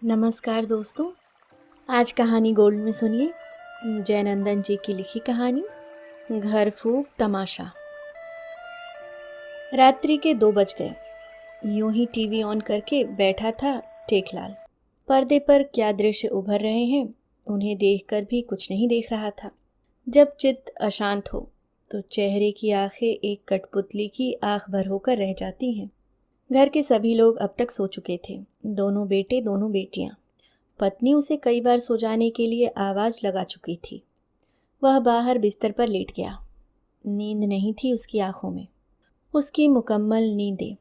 नमस्कार दोस्तों। आज कहानी गोल्ड में सुनिए जयनंदन जी की लिखी कहानी घर फूक तमाशा। रात्रि के 2 बज गए। यूं ही टीवी ऑन करके बैठा था टेकलाल। पर्दे पर क्या दृश्य उभर रहे हैं उन्हें देखकर भी कुछ नहीं देख रहा था। जब चित्त अशांत हो तो चेहरे की आंखें एक कठपुतली की आंख भर होकर रह जाती हैं। घर के सभी लोग अब तक सो चुके थे, दोनों बेटे दोनों बेटियां। पत्नी उसे कई बार सो जाने के लिए आवाज लगा चुकी थी। वह बाहर बिस्तर पर लेट गया। नींद नहीं थी उसकी आंखों में। उसकी मुकम्मल नींदें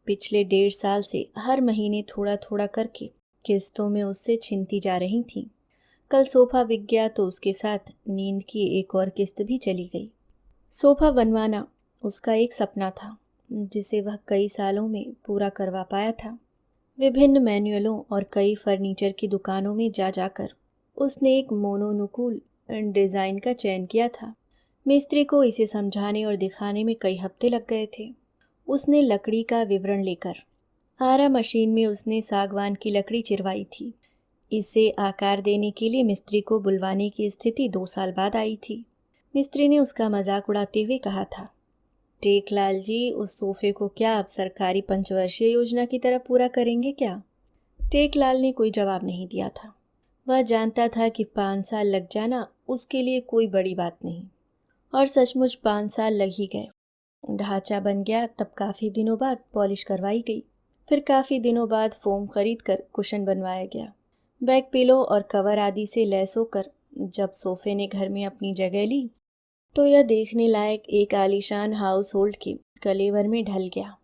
पिछले 1.5 साल से हर महीने थोड़ा थोड़ा करके किस्तों में उससे छिनती जा रही थीं। कल सोफा बिक गया तो उसके साथ नींद की एक और किस्त भी चली गई। सोफा बनवाना उसका एक सपना था जिसे वह कई सालों में पूरा करवा पाया था। विभिन्न मैनुअलों और कई फर्नीचर की दुकानों में जा जाकर उसने एक मोनोनुकूल डिज़ाइन का चयन किया था। मिस्त्री को इसे समझाने और दिखाने में कई हफ्ते लग गए थे। उसने लकड़ी का विवरण लेकर आरा मशीन में उसने सागवान की लकड़ी चिरवाई थी। इसे आकार देने के लिए मिस्त्री को बुलवाने की स्थिति 2 साल बाद आई थी। मिस्त्री ने उसका मजाक उड़ाते हुए कहा था, टेकलाल जी, उस सोफे को क्या अब सरकारी पंचवर्षीय योजना की तरह पूरा करेंगे क्या? टेकलाल ने कोई जवाब नहीं दिया था। वह जानता था कि 5 साल लग जाना उसके लिए कोई बड़ी बात नहीं। और सचमुच 5 साल लग ही गए। ढांचा बन गया, तब काफ़ी दिनों बाद पॉलिश करवाई गई। फिर काफ़ी दिनों बाद फोम खरीद कर कुशन बनवाया गया। बैक पिलो और कवर आदि से लैस होकर जब सोफे ने घर में अपनी जगह ली तो यह देखने लायक एक आलीशान हाउस होल्ड के कलेवर में ढल गया।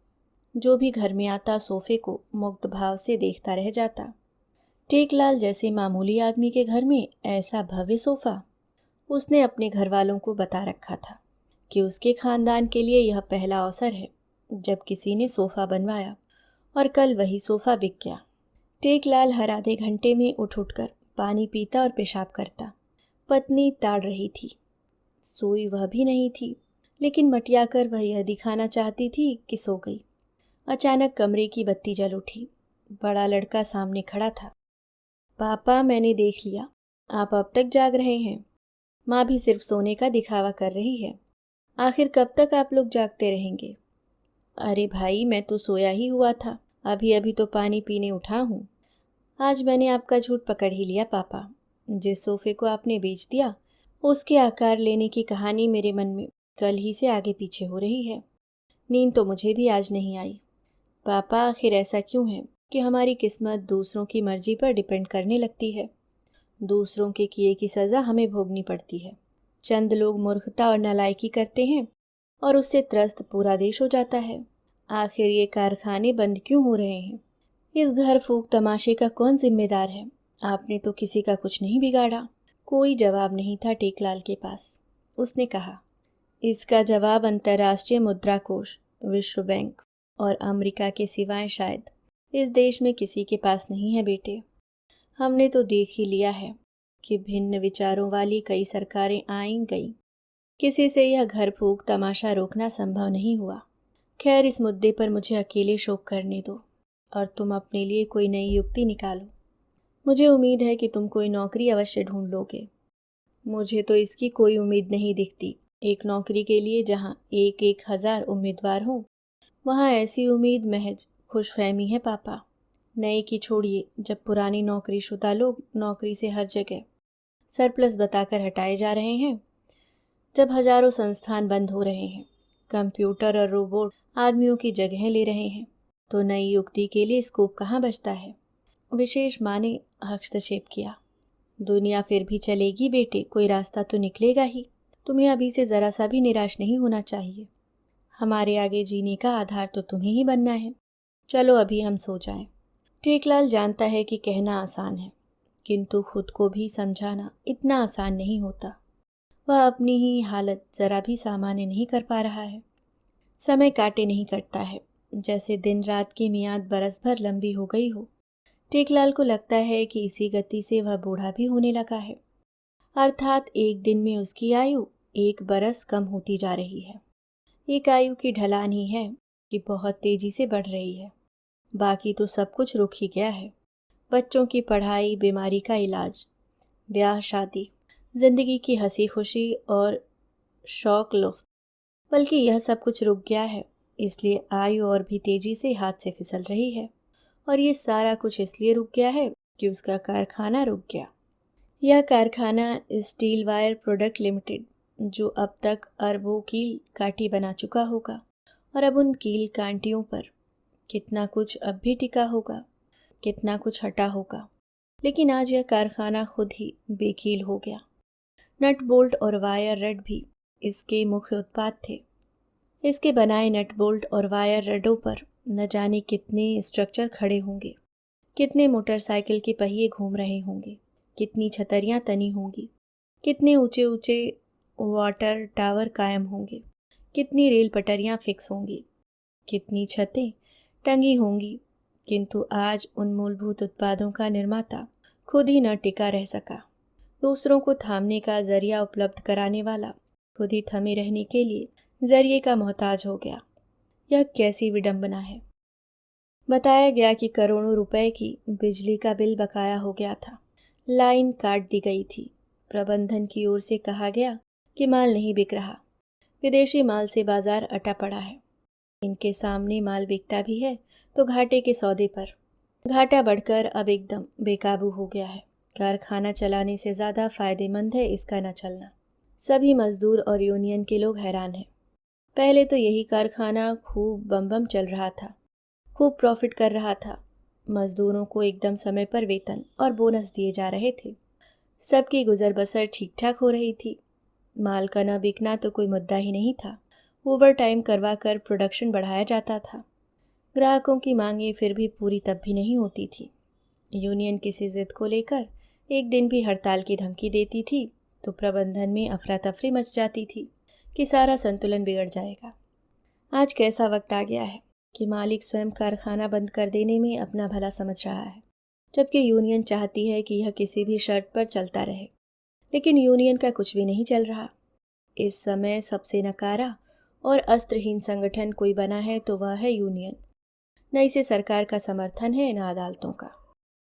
जो भी घर में आता सोफे को मुग्ध भाव से देखता रह जाता। टेकलाल जैसे मामूली आदमी के घर में ऐसा भव्य सोफा। उसने अपने घर वालों को बता रखा था कि उसके खानदान के लिए यह पहला अवसर है जब किसी ने सोफा बनवाया, और कल वही सोफा बिक गया। टेकलाल हर आधे घंटे में उठ उठकर पानी पीता और पेशाब करता। पत्नी ताड़ रही थी। सोई वह भी नहीं थी, लेकिन मटियाकर वह यह दिखाना चाहती थी कि सो गई। अचानक कमरे की बत्ती जल उठी। बड़ा लड़का सामने खड़ा था। पापा, मैंने देख लिया, आप अब तक जाग रहे हैं। माँ भी सिर्फ सोने का दिखावा कर रही है। आखिर कब तक आप लोग जागते रहेंगे? अरे भाई, मैं तो सोया ही हुआ था, अभी अभी तो पानी पीने उठा हूँ। आज मैंने आपका झूठ पकड़ ही लिया पापा। जिस सोफे को आपने बेच दिया उसके आकार लेने की कहानी मेरे मन में कल ही से आगे पीछे हो रही है। नींद तो मुझे भी आज नहीं आई। पापा, आखिर ऐसा क्यों है कि हमारी किस्मत दूसरों की मर्जी पर डिपेंड करने लगती है? दूसरों के किए की सज़ा हमें भोगनी पड़ती है। चंद लोग मूर्खता और नालायकी करते हैं और उससे त्रस्त पूरा देश हो जाता है। आखिर ये कारखाने बंद क्यों हो रहे हैं? इस घर फूक तमाशे का कौन जिम्मेदार है? आपने तो किसी का कुछ नहीं बिगाड़ा। कोई जवाब नहीं था टेकलाल के पास। उसने कहा, इसका जवाब अंतर्राष्ट्रीय मुद्रा कोष, विश्व बैंक और अमेरिका के सिवाय शायद इस देश में किसी के पास नहीं है बेटे। हमने तो देख ही लिया है कि भिन्न विचारों वाली कई सरकारें आईं गईं। किसी से यह घर फूक तमाशा रोकना संभव नहीं हुआ। खैर, इस मुद्दे पर मुझे अकेले शोक करने दो और तुम अपने लिए कोई नई युक्ति निकालो। मुझे उम्मीद है कि तुम कोई नौकरी अवश्य ढूंढ लोगे। मुझे तो इसकी कोई उम्मीद नहीं दिखती। एक नौकरी के लिए जहाँ 1,000 उम्मीदवार हों, वहाँ ऐसी उम्मीद महज खुशफहमी है पापा। नए की छोड़िए, जब पुरानी नौकरीशुदा लोग नौकरी से हर जगह सरप्लस बताकर हटाए जा रहे हैं, जब हजारों संस्थान बंद हो रहे हैं, कंप्यूटर और रोबोट आदमियों की जगह ले रहे हैं, तो नई युक्ति के लिए स्कोप कहाँ बचता है? विशेष माँ ने हस्तक्षेप किया। दुनिया फिर भी चलेगी बेटे, कोई रास्ता तो निकलेगा ही। तुम्हें अभी से ज़रा सा भी निराश नहीं होना चाहिए। हमारे आगे जीने का आधार तो तुम्हें ही बनना है। चलो अभी हम सो जाएं। टेकलाल जानता है कि कहना आसान है, किंतु खुद को भी समझाना इतना आसान नहीं होता। वह अपनी ही हालत ज़रा भी सामान्य नहीं कर पा रहा है। समय काटे नहीं कटता है, जैसे दिन रात की मियाद बरस भर लंबी हो गई हो। टेकलाल को लगता है कि इसी गति से वह बूढ़ा भी होने लगा है, अर्थात एक दिन में उसकी आयु 1 बरस कम होती जा रही है। एक आयु की ढलान ही है कि बहुत तेजी से बढ़ रही है। बाकी तो सब कुछ रुक ही गया है। बच्चों की पढ़ाई, बीमारी का इलाज, ब्याह शादी, जिंदगी की हंसी खुशी और शौक लुफ्त, बल्कि यह सब कुछ रुक गया है। इसलिए आयु और भी तेजी से हाथ से फिसल रही है। और ये सारा कुछ इसलिए रुक गया है कि उसका कारखाना रुक गया। यह कारखाना स्टील वायर प्रोडक्ट लिमिटेड, जो अब तक अरबों कील कांटी बना चुका होगा, और अब उन कील कांटियों पर कितना कुछ अब भी टिका होगा, कितना कुछ हटा होगा। लेकिन आज यह कारखाना खुद ही बेकील हो गया। नट बोल्ट और वायर रड भी इसके मुख्य उत्पाद थे। इसके बनाए नट बोल्ट और वायर रडों पर न जाने कितने स्ट्रक्चर खड़े होंगे, कितने मोटरसाइकिल के पहिए घूम रहे होंगे, कितनी छतरियां तनी होंगी, कितने ऊंचे ऊंचे वाटर टावर कायम होंगे, कितनी रेल पटरियां फिक्स होंगी, कितनी छतें टंगी होंगी। किंतु आज उन मूलभूत उत्पादों का निर्माता खुद ही न टिका रह सका। दूसरों को थामने का जरिया उपलब्ध कराने वाला खुद ही थमे रहने के लिए जरिए का मोहताज हो गया। यह कैसी विडंबना है। बताया गया कि करोड़ों रुपए की बिजली का बिल बकाया हो गया था। लाइन काट दी गई थी। प्रबंधन की ओर से कहा गया कि माल नहीं बिक रहा, विदेशी माल से बाजार अटा पड़ा है। इनके सामने माल बिकता भी है तो घाटे के सौदे पर। घाटा बढ़कर अब एकदम बेकाबू हो गया है। कारखाना चलाने से ज़्यादा फायदेमंद है इसका न चलना। सभी मजदूर और यूनियन के लोग हैरान हैं। पहले तो यही कारखाना खूब बम बम चल रहा था, खूब प्रॉफिट कर रहा था। मजदूरों को एकदम समय पर वेतन और बोनस दिए जा रहे थे। सबकी गुजर बसर ठीक ठाक हो रही थी। माल का न बिकना तो कोई मुद्दा ही नहीं था। ओवर टाइम करवा कर प्रोडक्शन बढ़ाया जाता था। ग्राहकों की मांगें फिर भी पूरी तब भी नहीं होती थी। यूनियन किसी जिद को लेकर एक दिन भी हड़ताल की धमकी देती थी तो प्रबंधन में अफरा तफरी मच जाती थी कि सारा संतुलन बिगड़ जाएगा। आज कैसा वक्त आ गया है कि मालिक स्वयं कारखाना बंद कर देने में अपना भला समझ रहा है, जबकि यूनियन चाहती है कि यह किसी भी शर्त पर चलता रहे। लेकिन यूनियन का कुछ भी नहीं चल रहा। इस समय सबसे नकारा और अस्त्रहीन संगठन कोई बना है तो वह है यूनियन। न इसे सरकार का समर्थन है, न अदालतों का।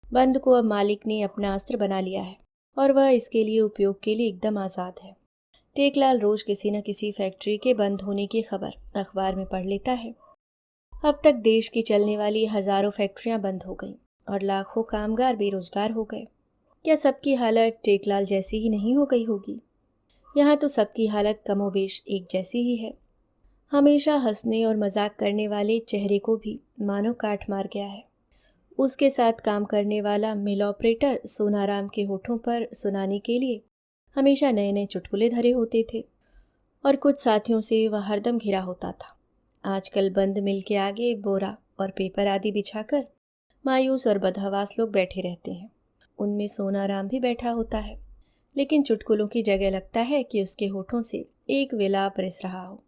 बंद को अब मालिक ने अपना अस्त्र बना लिया है और वह इसके लिए उपयोग के लिए एकदम आज़ाद है। टेकलाल रोज किसी न किसी फैक्ट्री के बंद होने की खबर अखबार में पढ़ लेता है। अब तक देश की चलने वाली हजारों फैक्ट्रियां बंद हो गईं और लाखों कामगार बेरोजगार हो गए। क्या सबकी हालत टेकलाल जैसी ही नहीं हो गई होगी? यहाँ तो सबकी हालत कमोबेश एक जैसी ही है। हमेशा हंसने और मजाक करने वाले चेहरे को भी मानो काट मार गया है। उसके साथ काम करने वाला मिल ऑपरेटर सोनाराम के होठों पर सुनाने के लिए हमेशा नए नए चुटकुले धरे होते थे और कुछ साथियों से वह हरदम घिरा होता था। आजकल बंद मिल के आगे बोरा और पेपर आदि बिछाकर मायूस और बदहवास लोग बैठे रहते हैं। उनमें सोनाराम भी बैठा होता है, लेकिन चुटकुलों की जगह लगता है कि उसके होठों से एक विलाप रिस रहा हो।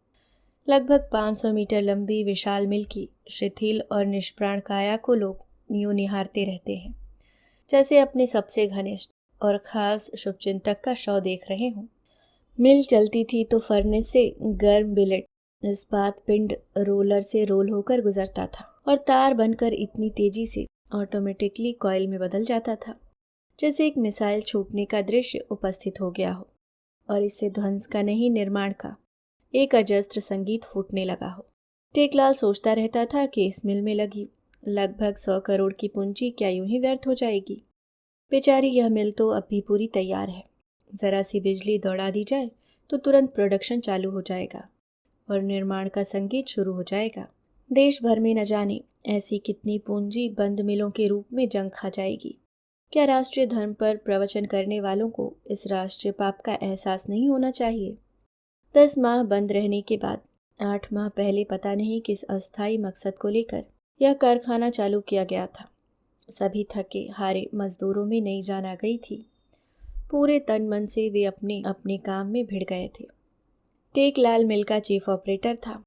लगभग 500 मीटर लंबी विशाल मिल की शिथिल और निष्प्राण काया को लोग यूं निहारते रहते हैं, जैसे अपने सबसे घनिष्ठ और खास शुभचिंतक का शव देख रहे हों। मिल चलती थी तो फर्नेस से गर्म बिलेट इस्पात पिंड रोलर से रोल होकर गुजरता था और तार बनकर इतनी तेजी से ऑटोमेटिकली कॉइल में बदल जाता था जैसे एक मिसाइल छूटने का दृश्य उपस्थित हो गया हो और इससे ध्वंस का नहीं, निर्माण का एक अजस्त्र संगीत फूटने लगा हो। टेकलाल सोचता रहता था कि इस मिल में लगी लगभग 100 करोड़ की पूंजी क्या यूं ही व्यर्थ हो जाएगी। बेचारी यह मिल तो अब भी पूरी तैयार है। जरा सी बिजली दौड़ा दी जाए तो तुरंत प्रोडक्शन चालू हो जाएगा और निर्माण का संगीत शुरू हो जाएगा। देश भर में न जाने ऐसी कितनी पूंजी बंद मिलों के रूप में जंग खा जाएगी। क्या राष्ट्रीय धर्म पर प्रवचन करने वालों को इस राष्ट्रीय पाप का एहसास नहीं होना चाहिए? 10 माह बंद रहने के बाद 8 माह पहले पता नहीं किस अस्थायी मकसद को लेकर यह कारखाना चालू किया गया था। सभी थके हारे मजदूरों में नई जान आ गई थी। पूरे तन मन से वे अपने अपने काम में भिड़ गए थे। टेकलाल मिल का चीफ ऑपरेटर था।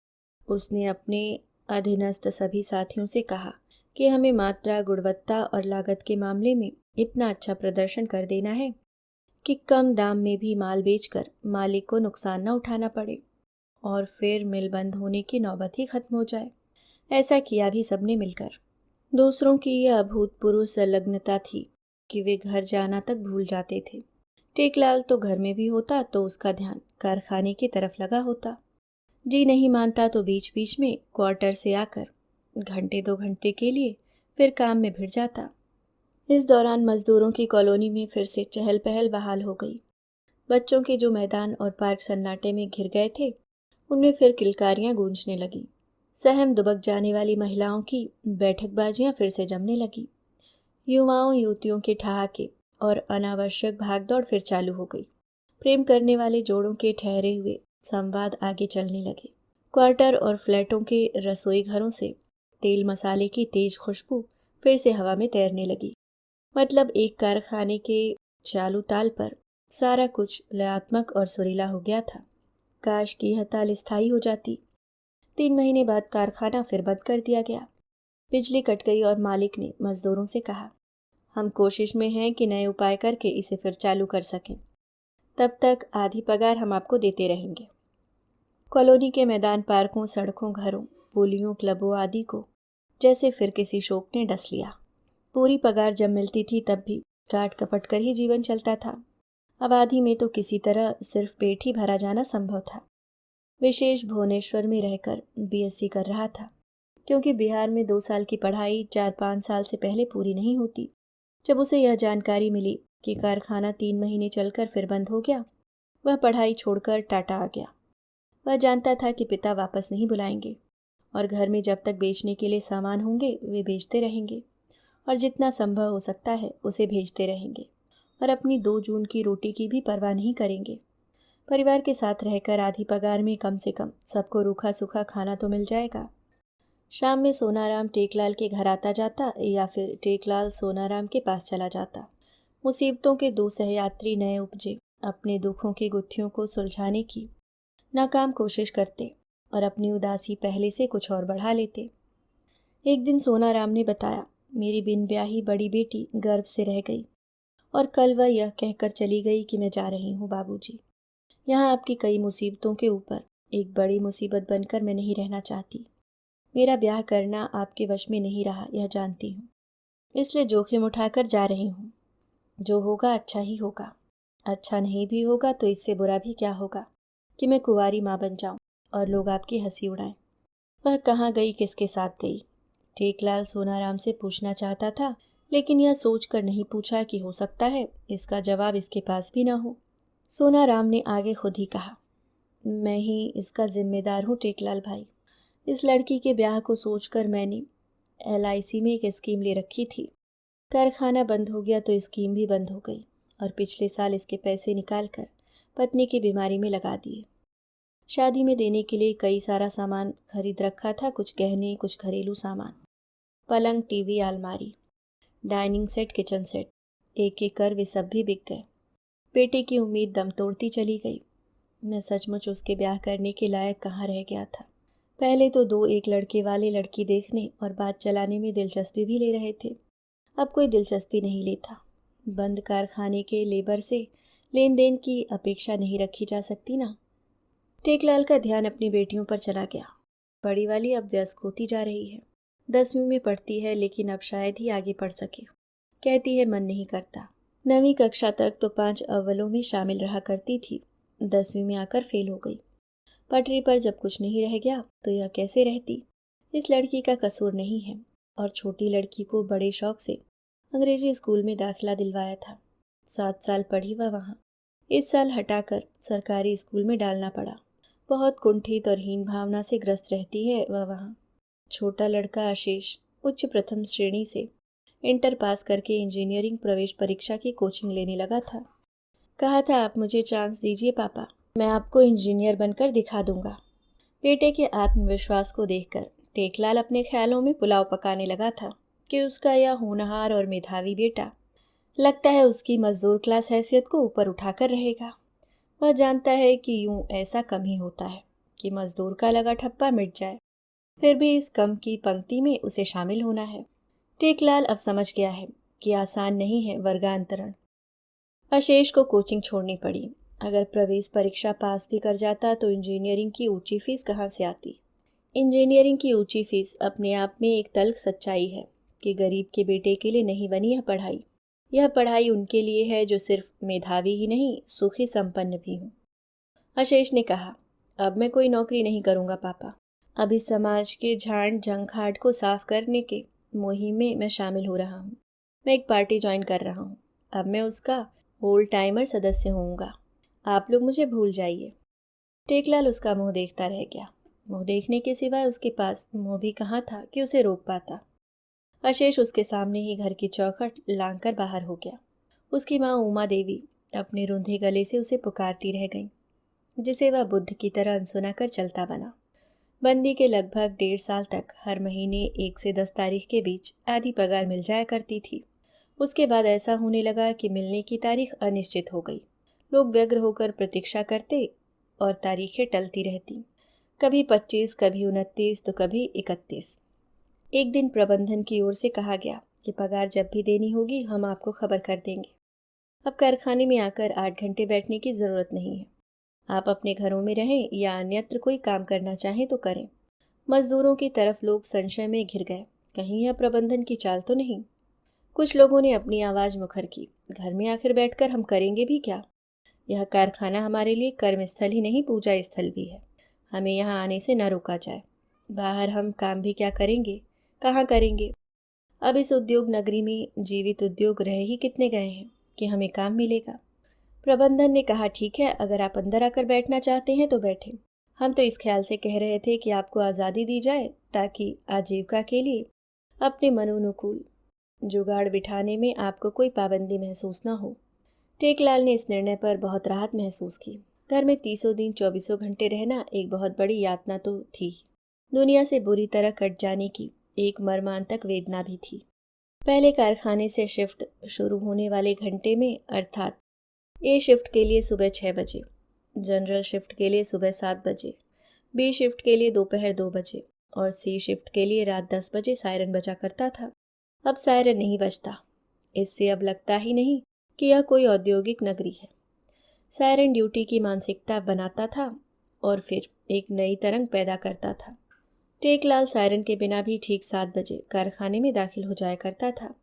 उसने अपने अधीनस्थ सभी साथियों से कहा कि हमें मात्रा, गुणवत्ता और लागत के मामले में इतना अच्छा प्रदर्शन कर देना है कि कम दाम में भी माल बेचकर मालिक को नुकसान न उठाना पड़े और फिर मिल बंद होने की नौबत ही खत्म हो जाए। ऐसा किया भी सबने मिलकर। दूसरों की यह अभूतपूर्व संलग्नता थी कि वे घर जाना तक भूल जाते थे। टेकलाल तो घर में भी होता तो उसका ध्यान कारखाने की तरफ लगा होता। जी नहीं मानता तो बीच बीच में क्वार्टर से आकर घंटे 2 घंटे के लिए फिर काम में भिड़ जाता। इस दौरान मजदूरों की कॉलोनी में फिर से चहल पहल बहाल हो गई। बच्चों के जो मैदान और पार्क सन्नाटे में घिर गए थे, उनमें फिर किलकारियां गूंजने लगीं। सहम दुबक जाने वाली महिलाओं की बैठकबाजियां फिर से जमने लगी। युवाओं युवतियों के ठहाके और अनावश्यक भागदौड़ फिर चालू हो गई। प्रेम करने वाले जोड़ों के ठहरे हुए संवाद आगे चलने लगे। क्वार्टर और फ्लैटों के रसोई घरों से तेल मसाले की तेज खुशबू फिर से हवा में तैरने लगी। मतलब एक कारखाने के चालू ताल पर सारा कुछ लयात्मक और सुरीला हो गया था। काश की यह ताल स्थायी हो जाती। 3 महीने बाद कारखाना फिर बंद कर दिया गया। बिजली कट गई और मालिक ने मजदूरों से कहा, हम कोशिश में हैं कि नए उपाय करके इसे फिर चालू कर सकें। तब तक आधी पगार हम आपको देते रहेंगे। कॉलोनी के मैदान, पार्कों, सड़कों, घरों, पुलियों, क्लबों आदि को जैसे फिर किसी शोक ने डस लिया। पूरी पगार जब मिलती थी तब भी काट कपट कर ही जीवन चलता था। अब आधी में तो किसी तरह सिर्फ पेट ही भरा जाना संभव था। विशेष भुवनेश्वर में रहकर बीएससी कर रहा था, क्योंकि बिहार में 2 साल की पढ़ाई 4-5 साल से पहले पूरी नहीं होती। जब उसे यह जानकारी मिली कि कारखाना 3 महीने चलकर फिर बंद हो गया, वह पढ़ाई छोड़कर टाटा आ गया। वह जानता था कि पिता वापस नहीं बुलाएंगे और घर में जब तक बेचने के लिए सामान होंगे वे बेचते रहेंगे और जितना संभव हो सकता है उसे भेजते रहेंगे और अपनी 2 जून की रोटी की भी परवाह नहीं करेंगे। परिवार के साथ रहकर आधी पगार में कम से कम सबको रूखा सूखा खाना तो मिल जाएगा। शाम में सोनाराम टेकलाल के घर आता जाता या फिर टेकलाल सोनाराम के पास चला जाता। मुसीबतों के 2 सहयात्री नए उपजे अपने दुखों की गुत्थियों को सुलझाने की नाकाम कोशिश करते और अपनी उदासी पहले से कुछ और बढ़ा लेते। एक दिन सोनाराम ने बताया, मेरी बिन ब्याही बड़ी बेटी गर्भ से रह गई और कल वह यह कहकर चली गई कि मैं जा रही हूँ बाबूजी। यहाँ आपकी कई मुसीबतों के ऊपर एक बड़ी मुसीबत बनकर मैं नहीं रहना चाहती। मेरा ब्याह करना आपके वश में नहीं रहा, यह जानती हूँ, इसलिए जोखिम उठाकर जा रही हूँ। जो होगा अच्छा ही होगा। अच्छा नहीं भी होगा तो इससे बुरा भी क्या होगा कि मैं कुंवारी माँ बन जाऊँ और लोग आपकी हंसी उड़ाएं। वह कहाँ गई, किसके साथ गई? टेकलाल सोनाराम से पूछना चाहता था, लेकिन यह सोचकर नहीं पूछा कि हो सकता है इसका जवाब इसके पास भी न हो। सोनाराम ने आगे खुद ही कहा, मैं ही इसका जिम्मेदार हूँ टेकलाल भाई। इस लड़की के ब्याह को सोचकर मैंने LIC में एक स्कीम ले रखी थी। कारखाना बंद हो गया तो स्कीम भी बंद हो गई और पिछले साल इसके पैसे निकालकर पत्नी की बीमारी में लगा दिए। शादी में देने के लिए कई सारा सामान खरीद रखा था, कुछ गहने, कुछ घरेलू सामान, पलंग, टीवी, अलमारी, डाइनिंग सेट, किचन सेट, एक एक कर वे सब भी बिक गए। बेटे की उम्मीद दम तोड़ती चली गई। मैं सचमुच उसके ब्याह करने के लायक कहाँ रह गया था। पहले तो 2 एक लड़के वाले लड़की देखने और बात चलाने में दिलचस्पी भी ले रहे थे, अब कोई दिलचस्पी नहीं लेता। बंद कारखाने के लेबर से लेन देन की अपेक्षा नहीं रखी जा सकती ना। टेकलाल का ध्यान अपनी बेटियों पर चला गया। बड़ी वाली अब वयस्क होती जा रही है, 10वीं में पढ़ती है, लेकिन अब शायद ही आगे पढ़ सके। कहती है मन नहीं करता। 9वीं कक्षा तक तो 5 अव्वलों में शामिल रहा करती थी, 10वीं में आकर फेल हो गई। पटरी पर जब कुछ नहीं रह गया तो यह कैसे रहती? इस लड़की का कसूर नहीं है। और छोटी लड़की को बड़े शौक से अंग्रेजी स्कूल में दाखिला दिलवाया था। 7 साल पढ़ी वह वहाँ। इस साल हटाकर सरकारी स्कूल में डालना पड़ा। बहुत कुंठित और हीन भावना से ग्रस्त रहती है वह वहाँ। छोटा लड़का आशीष उच्च प्रथम श्रेणी से इंटर पास करके इंजीनियरिंग प्रवेश परीक्षा की कोचिंग लेने लगा था। कहा था, आप मुझे चांस दीजिए पापा, मैं आपको इंजीनियर बनकर दिखा दूंगा। बेटे के आत्मविश्वास को देखकर टेकलाल अपने ख्यालों में पुलाव पकाने लगा था कि उसका यह होनहार और मेधावी बेटा लगता है उसकी मजदूर क्लास हैसियत को ऊपर उठाकर रहेगा। वह जानता है कि यूं ऐसा कम ही होता है कि मजदूर का लगा ठप्पा मिट जाए, फिर भी इस कम की पंक्ति में उसे शामिल होना है। टेकलाल अब समझ गया है कि आसान नहीं है वर्गांतरण। आशीष को कोचिंग छोड़नी पड़ी। अगर प्रवेश परीक्षा पास भी कर जाता तो इंजीनियरिंग की ऊंची फीस कहाँ से आती? इंजीनियरिंग की ऊंची फीस अपने आप में एक तल्ख सच्चाई है कि गरीब के बेटे के लिए नहीं बनी यह पढ़ाई। यह पढ़ाई उनके लिए है जो सिर्फ मेधावी ही नहीं, सुखी संपन्न भी हों। आशीष ने कहा, अब मैं कोई नौकरी नहीं करूँगा पापा। अभी समाज के झाड़ झंखाड़ को साफ करने के मुहिम में मैं शामिल हो रहा हूँ। मैं एक पार्टी ज्वाइन कर रहा हूँ। अब मैं उसका ओल्ड टाइमर सदस्य होऊंगा। आप लोग मुझे भूल जाइए। टेकलाल उसका मुंह देखता रह गया। मुंह देखने के सिवाय उसके पास मुंह भी कहाँ था कि उसे रोक पाता। आशीष उसके सामने ही घर की चौखट लांघ कर बाहर हो गया। उसकी माँ उमा देवी अपने रुंधे गले से उसे पुकारती रह गई, जिसे वह बुद्ध की तरह अनसुना कर चलता बना। बंदी के लगभग 1.5 साल तक हर महीने 1 से 10 तारीख के बीच आधी पगार मिल जाया करती थी। उसके बाद ऐसा होने लगा कि मिलने की तारीख अनिश्चित हो गई। लोग व्यग्र होकर प्रतीक्षा करते और तारीखें टलती रहती, कभी 25, कभी 29 तो कभी 31। एक दिन प्रबंधन की ओर से कहा गया कि पगार जब भी देनी होगी हम आपको खबर कर देंगे। अब कारखाने में आकर 8 घंटे बैठने की ज़रूरत नहीं है। आप अपने घरों में रहें या अन्यत्र कोई काम करना चाहें तो करें। मजदूरों की तरफ लोग संशय में घिर गए, कहीं यह प्रबंधन की चाल तो नहीं। कुछ लोगों ने अपनी आवाज़ मुखर की, घर में आखिर बैठकर हम करेंगे भी क्या? यह कारखाना हमारे लिए कर्मस्थल ही नहीं, पूजा स्थल भी है। हमें यहाँ आने से न रोका जाए। बाहर हम काम भी क्या करेंगे, कहाँ करेंगे? अब इस उद्योग नगरी में जीवित उद्योग रह ही कितने गए हैं कि हमें काम मिलेगा। प्रबंधन ने कहा, ठीक है, अगर आप अंदर आकर बैठना चाहते हैं तो बैठें। हम तो इस ख्याल से कह रहे थे कि आपको आज़ादी दी जाए ताकि आजीविका के लिए अपने मनोनुकूल जुगाड़ बिठाने में आपको कोई पाबंदी महसूस ना हो। टेकलाल ने इस निर्णय पर बहुत राहत महसूस की। घर में 30 दिन 24 घंटे रहना एक बहुत बड़ी यातना तो थी, दुनिया से बुरी तरह कट जाने की एक मर्मांतक वेदना भी थी। पहले कारखाने से शिफ्ट शुरू होने वाले घंटे में, अर्थात ए शिफ्ट के लिए सुबह 6 बजे, जनरल शिफ्ट के लिए सुबह 7 बजे, बी शिफ्ट के लिए दोपहर 2 बजे और सी शिफ्ट के लिए रात 10 बजे सायरन बजा करता था। अब सायरन नहीं बजता। इससे अब लगता ही नहीं कि यह कोई औद्योगिक नगरी है। सायरन ड्यूटी की मानसिकता बनाता था और फिर एक नई तरंग पैदा करता था। टेकलाल सायरन के बिना भी ठीक 7 बजे कारखाने में दाखिल हो जाया करता था।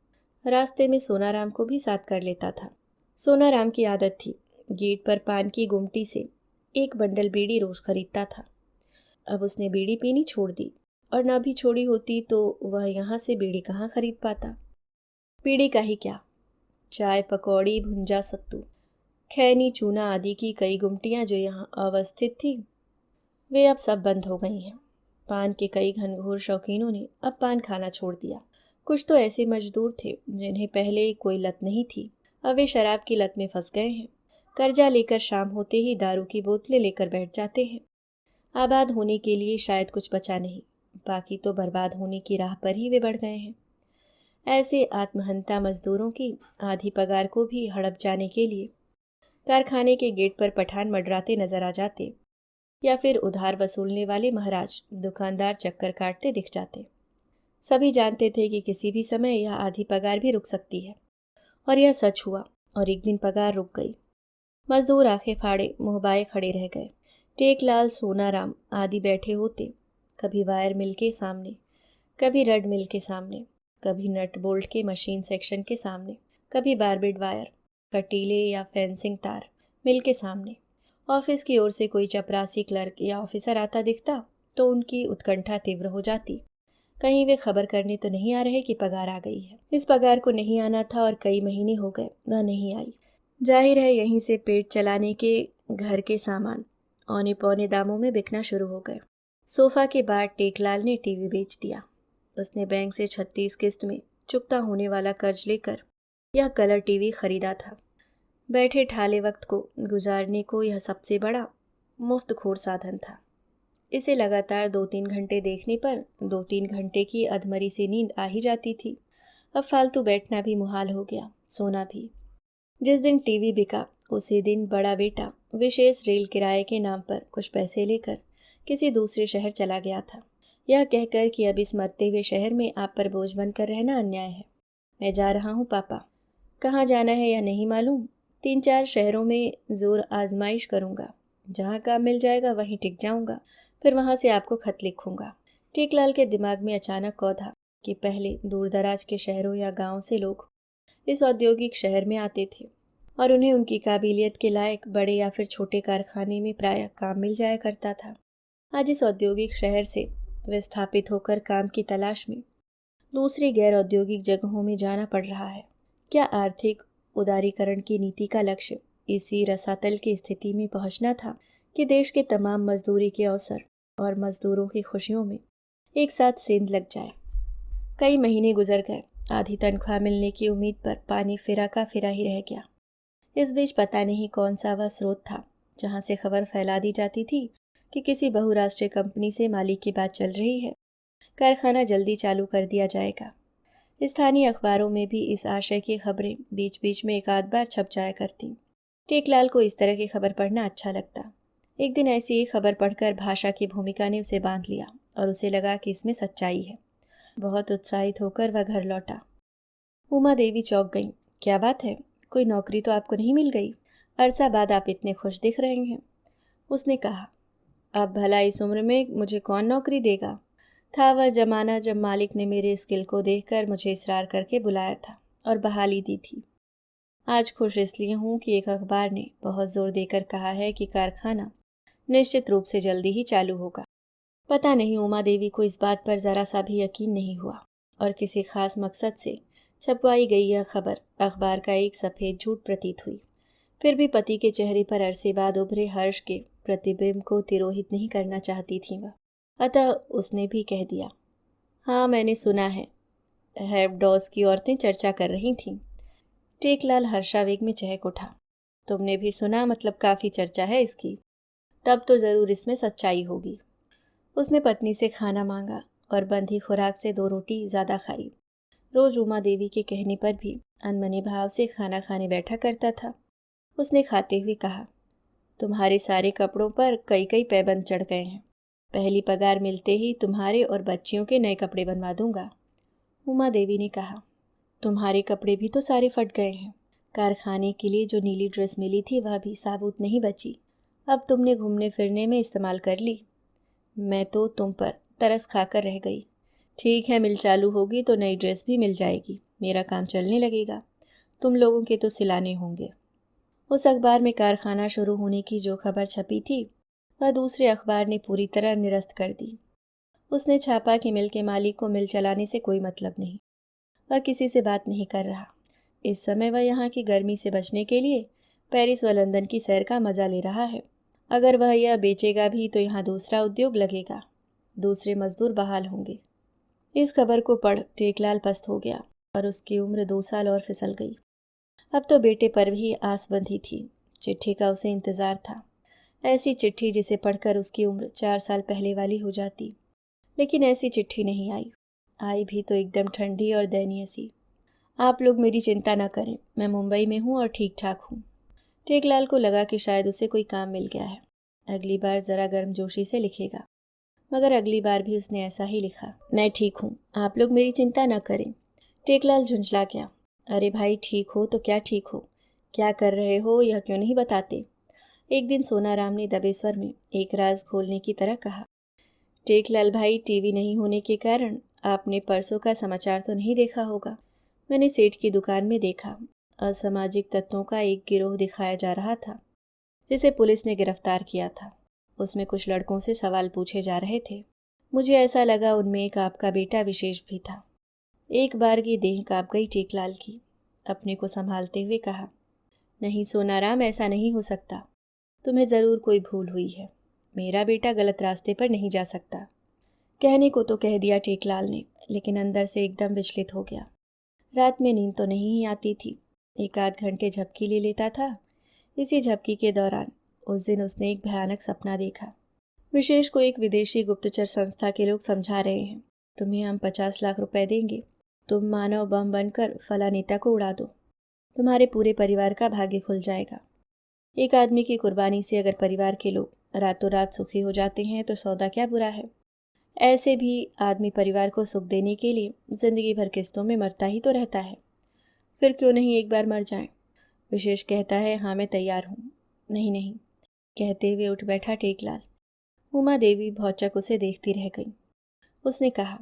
रास्ते में सोनाराम को भी साथ कर लेता था। सोनाराम की आदत थी, गेट पर पान की गुमटी से एक बंडल बीड़ी रोज खरीदता था। अब उसने बीड़ी पीनी छोड़ दी, और ना भी छोड़ी होती तो वह यहाँ से बीड़ी कहाँ खरीद पाता। बीड़ी का ही क्या, चाय, पकौड़ी, भुंजा, सत्तू, खैनी, चूना आदि की कई गुमटियाँ जो यहाँ अवस्थित थी, वे अब सब बंद हो गई हैं। पान के कई घनघोर शौकीनों ने अब पान खाना छोड़ दिया। कुछ तो ऐसे मजदूर थे जिन्हें पहले कोई लत नहीं थी, अब वे शराब की लत में फंस गए हैं। कर्जा लेकर शाम होते ही दारू की बोतलें लेकर बैठ जाते हैं। आबाद होने के लिए शायद कुछ बचा नहीं, बाकी तो बर्बाद होने की राह पर ही वे बढ़ गए हैं। ऐसे आत्महंता मजदूरों की आधी पगार को भी हड़प जाने के लिए कारखाने के गेट पर पठान मंडराते नजर आ जाते, या फिर उधार वसूलने वाले महाराज दुकानदार चक्कर काटते दिख जाते। सभी जानते थे कि किसी भी समय यह आधी पगार भी रुक सकती है, और यह सच हुआ, और एक दिन पगार रुक गई। मजदूर आंखें फाड़े मुंह बाए खड़े रह गए। टेकलाल, सोनाराम आदि बैठे होते, कभी वायर मिल के सामने, कभी रड मिल के सामने, कभी नट बोल्ट के मशीन सेक्शन के सामने, कभी बारबेड वायर, कटीले या फेंसिंग तार मिल के सामने। ऑफिस की ओर से कोई चपरासी क्लर्क या ऑफिसर आता दिखता तो उनकी उत्कंठा तीव्र हो जाती। कहीं वे खबर करने तो नहीं आ रहे कि पगार आ गई है। इस पगार को नहीं आना था और कई महीने हो गए, वह नहीं आई। जाहिर है यहीं से पेट चलाने के घर के सामान औने पौने दामों में बिकना शुरू हो गए। सोफा के बाद टेकलाल ने टीवी बेच दिया। उसने बैंक से 36 किस्त में चुकता होने वाला कर्ज लेकर यह कलर टीवी खरीदा था। बैठे ठाले वक्त को गुजारने को यह सबसे बड़ा मुफ्तखोर साधन था। इसे लगातार 2-3 घंटे देखने पर 2-3 घंटे की अधमरी से नींद आ ही जाती थी। अब फालतू बैठना भी मुहाल हो गया, सोना भी। जिस दिन टीवी बिका उसी दिन बड़ा बेटा विशेष रेल किराए के नाम पर कुछ पैसे लेकर किसी दूसरे शहर चला गया था, यह कहकर कि अब इस मरते हुए शहर में आप पर बोझ बनकर रहना अन्याय है। मैं जा रहा हूँ पापा। कहाँ जाना है यह नहीं मालूम। 3-4 शहरों में जोर आजमाइश करूँगा, जहाँ काम मिल जाएगा वहीं टिक जाऊँगा, फिर वहाँ से आपको खत लिखूँगा। टेकलाल के दिमाग में अचानक कौधा कि पहले दूर दराज के शहरों या गांव से लोग इस औद्योगिक शहर में आते थे और उन्हें उनकी काबिलियत के लायक बड़े या फिर छोटे कारखाने में प्रायः काम मिल जाया करता था। आज इस औद्योगिक शहर से विस्थापित होकर काम की तलाश में दूसरी गैर औद्योगिक जगहों में जाना पड़ रहा है। क्या आर्थिक उदारीकरण की नीति का लक्ष्य इसी रसातल की स्थिति में पहुंचना था कि देश के तमाम मजदूरी के अवसर और मजदूरों की खुशियों में एक साथ सेंध लग जाए। कई महीने गुजर गए। आधी तनख्वाह मिलने की उम्मीद पर पानी फिरा का फिरा ही रह गया। इस बीच पता नहीं कौन सा वह स्रोत था जहां से खबर फैला दी जाती थी कि किसी बहुराष्ट्रीय कंपनी से मालिक की बात चल रही है, कारखाना जल्दी चालू कर दिया जाएगा। स्थानीय अखबारों में भी इस आशय की खबरें बीच बीच में एक आध बार छप जाया करती। टेकलाल को इस तरह की खबर पढ़ना अच्छा लगता। एक दिन ऐसी एक खबर पढ़कर भाषा की भूमिका ने उसे बांध लिया और उसे लगा कि इसमें सच्चाई है। बहुत उत्साहित होकर वह घर लौटा। उमा देवी चौंक गईं। क्या बात है, कोई नौकरी तो आपको नहीं मिल गई? अरसा बाद आप इतने खुश दिख रहे हैं। उसने कहा, अब भला इस उम्र में मुझे कौन नौकरी देगा? था वह जमाना जब मालिक ने मेरे स्किल को देखकर मुझे इसरार करके बुलाया था और बहाली दी थी। आज खुश इसलिए हूँ कि एक अखबार ने बहुत जोर देकर कहा है कि कारखाना निश्चित रूप से जल्दी ही चालू होगा। पता नहीं उमा देवी को इस बात पर ज़रा सा भी यकीन नहीं हुआ और किसी खास मकसद से छपवाई गई यह खबर अखबार का एक सफ़ेद झूठ प्रतीत हुई। फिर भी पति के चेहरे पर अरसे बाद उभरे हर्ष के प्रतिबिंब को तिरोहित नहीं करना चाहती थी वह। अतः उसने भी कह दिया, हाँ मैंने सुना है। हेब्डॉस की औरतें चर्चा कर रही थीं। टेकलाल हर्षावेग में चहक उठा। तुमने भी सुना? मतलब काफ़ी चर्चा है इसकी। तब तो ज़रूर इसमें सच्चाई होगी। उसने पत्नी से खाना मांगा और बंधी खुराक से 2 रोटी ज़्यादा खाई। रोज उमा देवी के कहने पर भी अनमने भाव से खाना खाने बैठा करता था। उसने खाते हुए कहा, तुम्हारे सारे कपड़ों पर कई कई पैबंद चढ़ गए हैं। पहली पगार मिलते ही तुम्हारे और बच्चियों के नए कपड़े बनवा दूंगा। उमा देवी ने कहा, तुम्हारे कपड़े भी तो सारे फट गए हैं। कारखाने के लिए जो नीली ड्रेस मिली थी वह भी साबुत नहीं बची। अब तुमने घूमने फिरने में इस्तेमाल कर ली। मैं तो तुम पर तरस खाकर रह गई। ठीक है, मिल चालू होगी तो नई ड्रेस भी मिल जाएगी, मेरा काम चलने लगेगा। तुम लोगों के तो सिलाने होंगे। उस अखबार में कारखाना शुरू होने की जो खबर छपी थी वह दूसरे अखबार ने पूरी तरह निरस्त कर दी। उसने छापा कि मिल के मालिक को मिल चलाने से कोई मतलब नहीं। वह किसी से बात नहीं कर रहा। इस समय वह यहाँ की गर्मी से बचने के लिए पेरिस व लंदन की सैर का मज़ा ले रहा है। अगर वह यह बेचेगा भी तो यहाँ दूसरा उद्योग लगेगा, दूसरे मजदूर बहाल होंगे। इस खबर को पढ़ टेकलाल पस्त हो गया और उसकी उम्र 2 साल और फिसल गई। अब तो बेटे पर भी आस बंधी थी। चिट्ठी का उसे इंतज़ार था, ऐसी चिट्ठी जिसे पढ़कर उसकी उम्र 4 साल पहले वाली हो जाती। लेकिन ऐसी चिट्ठी नहीं आई। आई भी तो एकदम ठंडी और दयनीय सी। आप लोग मेरी चिंता न करें, मैं मुंबई में हूँ और ठीक ठाक हूँ। टेकलाल को लगा कि शायद उसे कोई काम मिल गया है। अगली बार ज़रा गर्मजोशी से लिखेगा। मगर अगली बार भी उसने ऐसा ही लिखा, मैं ठीक हूँ, आप लोग मेरी चिंता न करें। टेकलाल झुंझला गया। अरे भाई, ठीक हो तो क्या ठीक हो? क्या कर रहे हो यह क्यों नहीं बताते? एक दिन सोनाराम ने दबे स्वर में एक राज खोलने की तरह कहा, टेकलाल भाई, टीवी नहीं होने के कारण आपने परसों का समाचार तो नहीं देखा होगा। मैंने सेठ की दुकान में देखा, असामाजिक तत्वों का एक गिरोह दिखाया जा रहा था जिसे पुलिस ने गिरफ्तार किया था। उसमें कुछ लड़कों से सवाल पूछे जा रहे थे। मुझे ऐसा लगा उनमें एक आपका बेटा विशेष भी था। एक बार की देह काँप गई टेकलाल की। अपने को संभालते हुए कहा, नहीं सोनाराम, ऐसा नहीं हो सकता। तुम्हें ज़रूर कोई भूल हुई है। मेरा बेटा गलत रास्ते पर नहीं जा सकता। कहने को तो कह दिया टेकलाल ने, लेकिन अंदर से एकदम विचलित हो गया। रात में नींद तो नहीं ही आती थी। 1 आध घंटे झपकी ले लेता था। इसी झपकी के दौरान उस दिन उसने एक भयानक सपना देखा। विशेष को एक विदेशी गुप्तचर संस्था के लोग समझा रहे हैं, तुम्हें हम 50 लाख रुपए देंगे, तुम मानव बम बनकर फला नेता को उड़ा दो, तुम्हारे पूरे परिवार का भाग्य खुल जाएगा। एक आदमी की कुर्बानी से अगर परिवार के लोग रातों रात सुखी हो जाते हैं तो सौदा क्या बुरा है। ऐसे भी आदमी परिवार को सुख देने के लिए जिंदगी भर किस्तों में मरता ही तो रहता है। फिर क्यों नहीं एक बार मर जाए। विशेष कहता है, हाँ मैं तैयार हूँ। नहीं नहीं, कहते हुए उठ बैठा टेकलाल। उमा देवी भौचक उसे देखती रह गई। उसने कहा,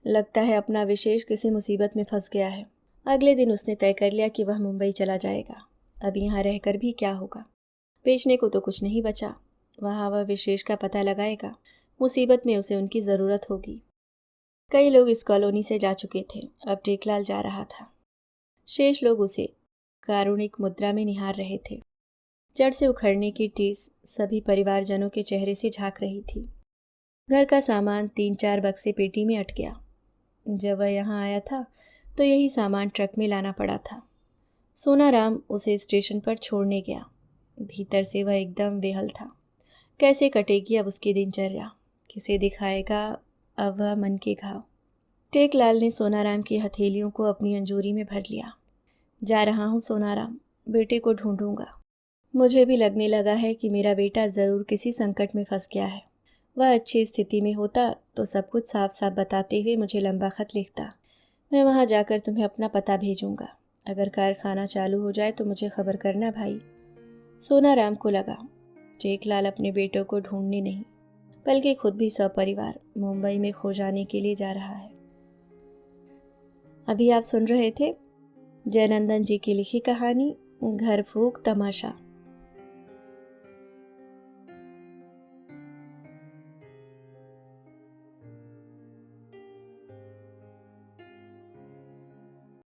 लगता है अपना विशेष किसी मुसीबत में फंस गया है। अगले दिन उसने तय कर लिया कि वह मुंबई चला जाएगा। अब यहाँ रहकर भी क्या होगा, बेचने को तो कुछ नहीं बचा। वहाँ वह विशेष का पता लगाएगा, मुसीबत में उसे उनकी ज़रूरत होगी। कई लोग इस कॉलोनी से जा चुके थे, अब टेकलाल जा रहा था। शेष लोग उसे कारुणिक मुद्रा में निहार रहे थे। जड़ से उखड़ने की टीस सभी परिवारजनों के चेहरे से झांक रही थी। घर का सामान 3-4 बक्से पेटी में अट गया। जब वह यहाँ आया था तो यही सामान ट्रक में लाना पड़ा था। सोनाराम उसे स्टेशन पर छोड़ने गया। भीतर से वह एकदम बेहल था। कैसे कटेगी अब उसकी दिनचर्या, किसे दिखाएगा अब वह मन के घाव। टेकलाल ने सोनाराम की हथेलियों को अपनी अंजोरी में भर लिया। जा रहा हूँ सोनाराम, बेटे को ढूंढूंगा। मुझे भी लगने लगा है कि मेरा बेटा ज़रूर किसी संकट में फंस गया है। वह अच्छी स्थिति में होता तो सब कुछ साफ साफ बताते हुए मुझे लंबा खत लिखता। मैं वहाँ जाकर तुम्हें अपना पता भेजूंगा। अगर कारखाना चालू हो जाए तो मुझे खबर करना भाई। सोनाराम को लगा टेकलाल अपने बेटों को ढूंढने नहीं बल्कि खुद भी सपरिवार मुंबई में खो जाने के लिए जा रहा है। अभी आप सुन रहे थे जयनंदन जी की लिखी कहानी घर फूक तमाशा।